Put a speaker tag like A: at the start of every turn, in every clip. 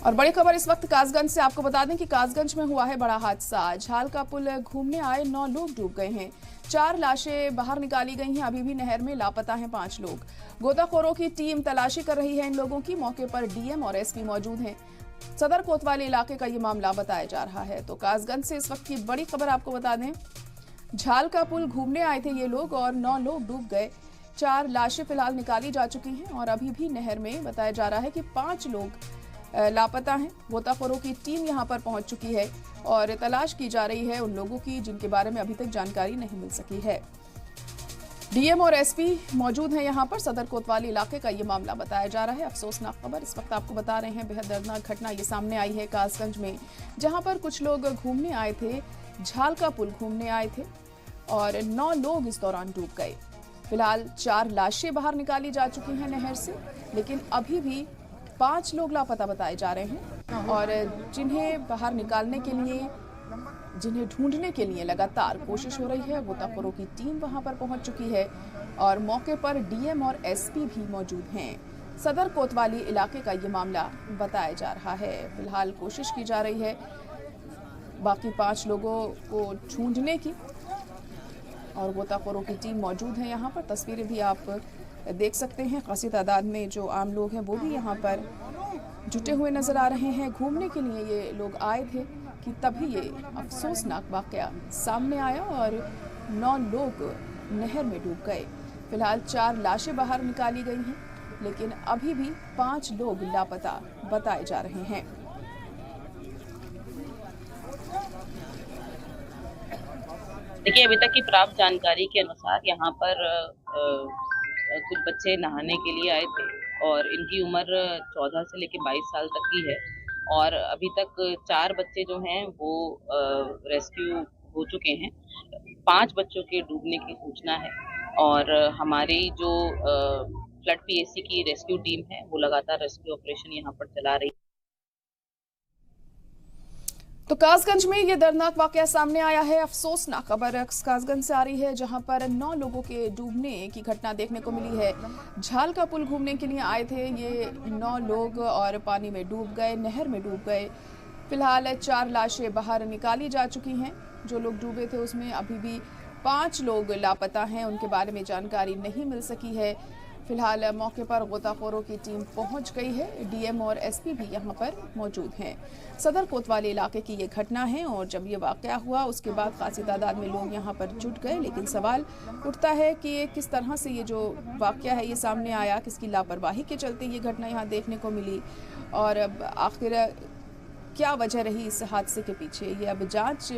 A: और बड़ी खबर इस वक्त कासगंज से, आपको बता दें कि कासगंज में हुआ है बड़ा हादसा। झाल का पुल घूमने आए 9 लोग डूब गए हैं। 4 लाशें बाहर निकाली गई हैं। अभी भी नहर में लापता हैं 5 लोग। गोताखोरों की टीम तलाशी कर रही है इन लोगों की। मौके पर डीएम और एसपी मौजूद हैं। सदर कोतवाली इलाके का ये मामला बताया जा रहा है। तो कासगंज से इस वक्त की बड़ी खबर आपको बता दें, झाल का पुल घूमने आए थे ये लोग और 9 लोग डूब गए। 4 लाशें फिलहाल निकाली जा चुकी हैं और अभी भी नहर में बताया जा रहा है कि 5 लोग लापता हैं। गोताखोरों की टीम यहां पर पहुंच चुकी है और तलाश की जा रही है उन लोगों की जिनके बारे में अभी तक जानकारी नहीं मिल सकी है। डीएम और एसपी मौजूद हैं यहां पर। सदर कोतवाली इलाके का ये मामला बताया जा रहा है। अफसोसनाक खबर इस वक्त आपको बता रहे हैं। बेहद दर्दनाक घटना ये सामने आई है कासगंज में, जहां पर कुछ लोग घूमने आए थे, झाल का पुल घूमने आए थे और 9 लोग इस दौरान डूब गए। फिलहाल 4 लाशें बाहर निकाली जा चुकी हैं नहर से, लेकिन अभी भी 5 लोग लापता बताए जा रहे हैं और जिन्हें बाहर निकालने के लिए, जिन्हें ढूंढने के लिए लगातार कोशिश हो रही है। गोताखोरों की टीम वहां पर पहुंच चुकी है और मौके पर डीएम और एसपी भी मौजूद हैं। सदर कोतवाली इलाके का ये मामला बताया जा रहा है। फिलहाल कोशिश की जा रही है बाकी 5 लोगों को ढूंढने की और गोताखोरों की टीम मौजूद है यहाँ पर। तस्वीरें भी आप देख सकते हैं। खासी तादाद में जो आम लोग हैं वो भी यहाँ पर जुटे हुए नजर आ रहे हैं। घूमने के लिए ये लोग आए थे कि तभी ये अफसोसनाक वाकया सामने आया और 9 लोग नहर में डूब गए। फिलहाल 4 लाशें बाहर निकाली गई हैं, लेकिन अभी भी 5 लोग लापता बताए जा रहे हैं।
B: देखिए, अभी तक की प्राप्त जानकारी के अनुसार यहाँ पर कुछ बच्चे नहाने के लिए आए थे और इनकी उम्र 14 से लेकर 22 साल तक की है और अभी तक 4 बच्चे जो हैं वो रेस्क्यू हो चुके हैं। 5 बच्चों के डूबने की सूचना है और हमारी जो फ्लड पीएसी की रेस्क्यू टीम है वो लगातार रेस्क्यू ऑपरेशन यहाँ पर चला रही है।
A: तो कासगंज में ये दर्दनाक वाकया सामने आया है। अफसोसनाक खबर कासगंज से आ रही है, जहां पर 9 लोगों के डूबने की घटना देखने को मिली है। झाल का पुल घूमने के लिए आए थे ये 9 लोग और पानी में डूब गए, नहर में डूब गए। फिलहाल 4 लाशें बाहर निकाली जा चुकी हैं। जो लोग डूबे थे उसमें अभी भी 5 लोग लापता हैं, उनके बारे में जानकारी नहीं मिल सकी है। फिलहाल मौके पर गोताखोरों की टीम पहुंच गई है। डीएम और एसपी भी यहां पर मौजूद हैं। सदर कोतवाली इलाके की ये घटना है और जब ये वाकया हुआ उसके बाद खासी तादाद में लोग यहां पर जुट गए, लेकिन सवाल उठता है कि किस तरह से ये जो वाकया है ये सामने आया, किसकी लापरवाही के चलते ये घटना यहाँ देखने को मिली और आखिर क्या वजह रही इस हादसे के पीछे, ये अब जांच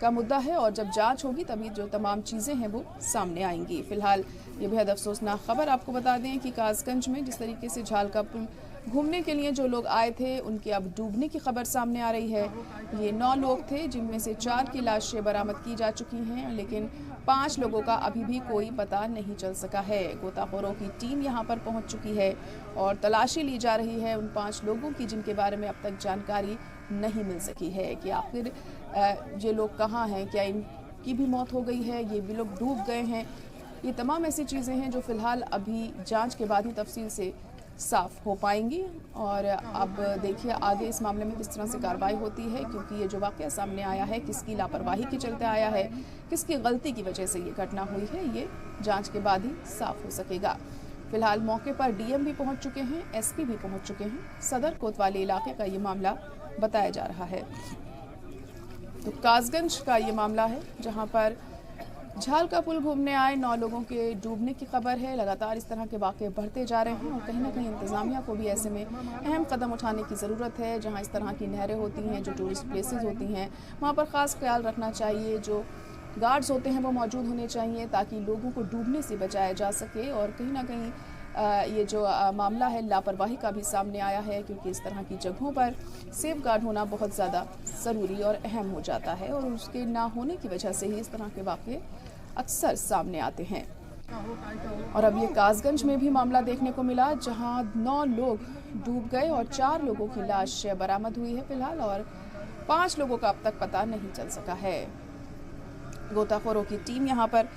A: का मुद्दा है और जब जांच होगी तभी जो तमाम चीज़ें हैं वो सामने आएंगी। फिलहाल ये बेहद अफसोसनाक खबर आपको बता दें कि कासगंज में जिस तरीके से झाल का पुल घूमने के लिए जो लोग आए थे उनके अब डूबने की खबर सामने आ रही है। ये 9 लोग थे जिनमें से 4 की लाशें बरामद की जा चुकी हैं, लेकिन 5 लोगों का अभी भी कोई पता नहीं चल सका है। गोताखोरों की टीम यहाँ पर पहुँच चुकी है और तलाशी ली जा रही है उन 5 लोगों की जिनके बारे में अब तक जानकारी नहीं मिल सकी है कि आखिर ये लोग कहाँ हैं, क्या इनकी भी मौत हो गई है, ये भी लोग डूब गए हैं। ये तमाम ऐसी चीज़ें हैं जो फिलहाल अभी जांच के बाद ही तफसील से साफ हो पाएंगी और अब देखिए आगे इस मामले में किस तरह से कार्रवाई होती है, क्योंकि ये जो वाकया सामने आया है किसकी लापरवाही के चलते आया है, किसकी गलती की वजह से ये घटना हुई है, ये जांच के बाद ही साफ हो सकेगा। फिलहाल मौके पर डीएम भी पहुंच चुके हैं, एसपी भी पहुंच चुके हैं। सदर कोतवाली इलाके का ये मामला बताया जा रहा है। तो कासगंज का ये मामला है जहां पर झाल का पुल घूमने आए 9 लोगों के डूबने की खबर है। लगातार इस तरह के वाक़े बढ़ते जा रहे हैं और कहीं ना कहीं इंतज़ामिया को भी ऐसे में अहम कदम उठाने की ज़रूरत है। जहां इस तरह की नहरें होती हैं, जो टूरिस्ट प्लेसेस होती हैं, वहां पर ख़ास ख्याल रखना चाहिए। जो गार्ड्स होते हैं वो मौजूद होने चाहिए ताकि लोगों को डूबने से बचाया जा सके। और कहीं ना कहीं ये जो मामला है लापरवाही का भी सामने आया है, क्योंकि इस तरह की जगहों पर सेफ गार्ड होना बहुत ज़्यादा ज़रूरी और अहम हो जाता है और उसके ना होने की वजह से ही इस तरह के वाक़े अक्सर सामने आते हैं। और अब ये कासगंज में भी मामला देखने को मिला जहां 9 लोग डूब गए और 4 लोगों की लाश बरामद हुई है फिलहाल और 5 लोगों का अब तक पता नहीं चल सका है। गोताखोरों की टीम यहाँ पर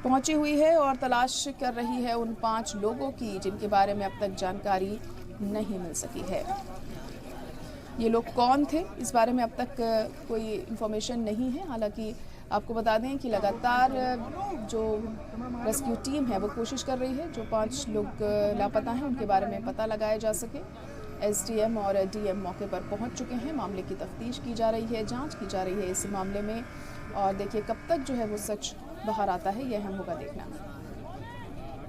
A: पहुंची हुई है और तलाश कर रही है उन 5 लोगों की जिनके बारे में अब तक जानकारी नहीं मिल सकी है। ये लोग कौन थे, इस बारे में अब तक कोई इन्फॉर्मेशन नहीं है। हालांकि आपको बता दें कि लगातार जो रेस्क्यू टीम है वो कोशिश कर रही है, जो 5 लोग लापता हैं उनके बारे में पता लगाया जा सके। एसडीएम और डीएम मौके पर पहुंच चुके हैं, मामले की तफ्तीश की जा रही है, जांच की जा रही है इस मामले में। और देखिए कब तक जो है वो सच बाहर आता है, यह अहम होगा देखना।